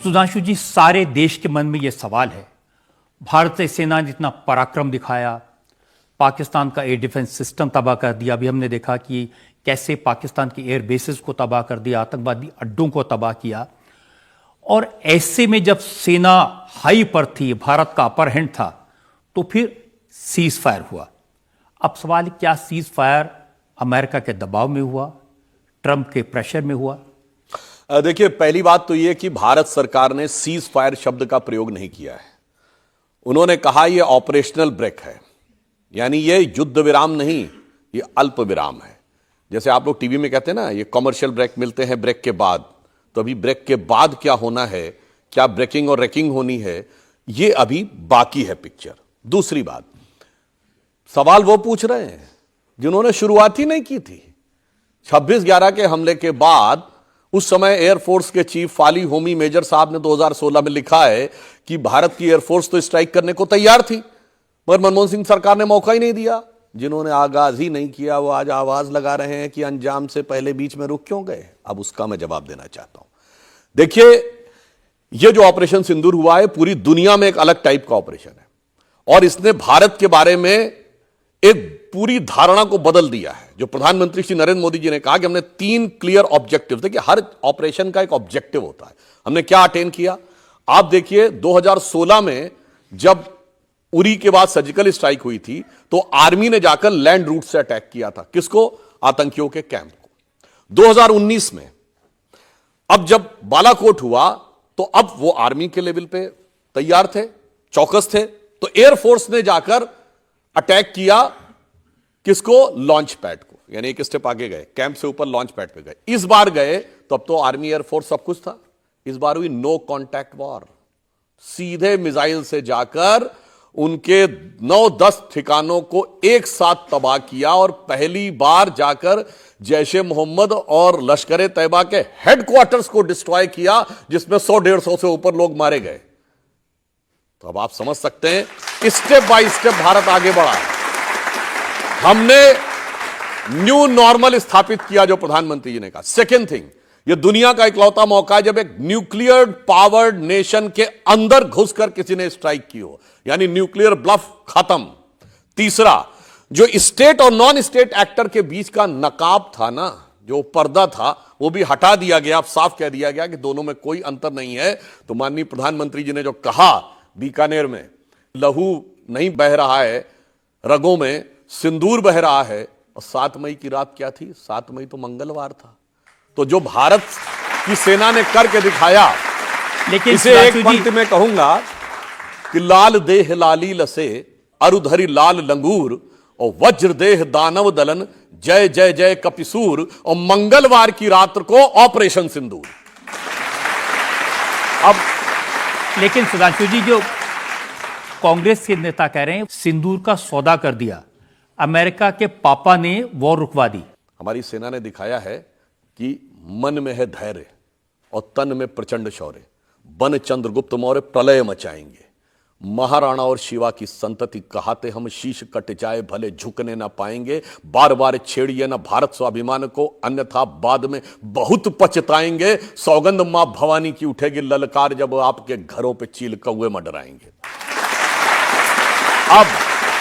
सुधांशु जी, सारे देश के मन में यह सवाल है, भारतीय सेना ने इतना पराक्रम दिखाया, पाकिस्तान का एयर डिफेंस सिस्टम तबाह कर दिया। अभी हमने देखा कि कैसे पाकिस्तान की एयर बेसेस को तबाह कर दिया, आतंकवादी अड्डों को तबाह किया। और ऐसे में जब सेना हाई पर थी, भारत का अपर हैंड था, तो फिर सीज फायर हुआ। अब सवाल है, क्या सीज फायर अमेरिका के दबाव में हुआ, ट्रंप के प्रेशर में हुआ? देखिए, पहली बात तो यह कि भारत सरकार ने सीज फायर शब्द का प्रयोग नहीं किया है। उन्होंने कहा यह ऑपरेशनल ब्रेक है, यानी यह युद्ध विराम नहीं, यह अल्प विराम है। जैसे आप लोग टीवी में कहते हैं ना, ये कमर्शियल ब्रेक मिलते हैं ब्रेक के बाद, तो अभी ब्रेक के बाद क्या होना है, क्या ब्रेकिंग और रेकिंग होनी है, यह अभी बाकी है पिक्चर। दूसरी बात, सवाल वो पूछ रहे हैं जिन्होंने शुरुआत ही नहीं की थी। 26/11 के हमले के बाद उस समय एयरफोर्स के चीफ फाली होमी मेजर साहब ने 2016 में लिखा है कि भारत की एयरफोर्स तो स्ट्राइक करने को तैयार थी, मगर मनमोहन सिंह सरकार ने मौका ही नहीं दिया। जिन्होंने आगाज ही नहीं किया वो आज आवाज लगा रहे हैं कि अंजाम से पहले बीच में रुक क्यों गए। अब उसका मैं जवाब देना चाहता हूं। देखिए, यह जो ऑपरेशन सिंदूर हुआ है, पूरी दुनिया में एक अलग टाइप का ऑपरेशन है, और इसने भारत के बारे में एक पूरी धारणा को बदल दिया है। जो प्रधानमंत्री श्री नरेंद्र मोदी जी ने कहा कि हमने 3 क्लियर ऑब्जेक्टिव, देखिए हर ऑपरेशन का एक ऑब्जेक्टिव होता है, हमने क्या अटेन किया। आप देखिए 2016 में जब उरी के बाद सर्जिकल स्ट्राइक हुई थी, तो आर्मी ने जाकर लैंड रूट से अटैक किया था। किसको? आतंकियों के कैंप को। 2019 में अब जब बालाकोट हुआ, तो अब वो आर्मी के लेवल पे तैयार थे, चौकस थे, तो एयरफोर्स ने जाकर अटैक किया। किसको? लॉन्च पैड को, यानी एक स्टेप आगे गए, कैंप से ऊपर लॉन्च पैड पे गए। इस बार गए तो अब तो आर्मी एयरफोर्स सब कुछ था। इस बार हुई नो कॉन्टैक्ट वॉर, सीधे मिसाइल से जाकर उनके 9-10 ठिकानों को एक साथ तबाह किया, और पहली बार जाकर जैशे मोहम्मद और लश्कर तैयबा के हेडक्वार्टर्स को डिस्ट्रॉय किया, जिसमें 100-150 से ऊपर लोग मारे गए। तो अब आप समझ सकते हैं स्टेप बाय स्टेप भारत आगे बढ़ा है। हमने न्यू नॉर्मल स्थापित किया, जो प्रधानमंत्री जी ने कहा। सेकेंड थिंग, यह दुनिया का इकलौता मौका है जब एक न्यूक्लियर पावर्ड नेशन के अंदर घुसकर किसी ने स्ट्राइक की हो, यानी न्यूक्लियर ब्लफ खत्म। तीसरा, जो स्टेट और नॉन स्टेट एक्टर के बीच का नकाब था ना, जो पर्दा था, वो भी हटा दिया गया। अब साफ कह दिया गया कि दोनों में कोई अंतर नहीं है। तो माननीय प्रधानमंत्री जी ने जो कहा, बीकानेर में लहू नहीं बह रहा है, रगों में सिंदूर बह रहा है। और 7 मई की रात क्या थी? 7 मई तो मंगलवार था। तो जो भारत की सेना ने करके दिखाया, लेकिन इसे एक पंक्ति में कहूंगा कि लाल देह लाली लसे, अरुधरी लाल लंगूर, और वज्र देह दानव दलन, जय जय जय कपिसूर, और मंगलवार की रात को ऑपरेशन सिंदूर। अब लेकिन सुधांशु जी, जो कांग्रेस के नेता कह रहे हैं सिंदूर का सौदा कर दिया, अमेरिका के पापा ने वॉर रुकवा दी। हमारी सेना ने दिखाया है कि मन में है धैर्य और तन में प्रचंड शौर्य। बन चंद्रगुप्त मौर्य प्रलय मचाएंगे, महाराणा और शिवा की संतति कहाते हम शीश कट जाए भले झुकने ना पाएंगे। बार बार छेड़िए ना भारत स्वाभिमान को, अन्यथा बाद में बहुत पछताएंगे। सौगंध मां भवानी की उठेगी ललकार, जब आपके घरों पे चील कौए मंडराएंगे। अब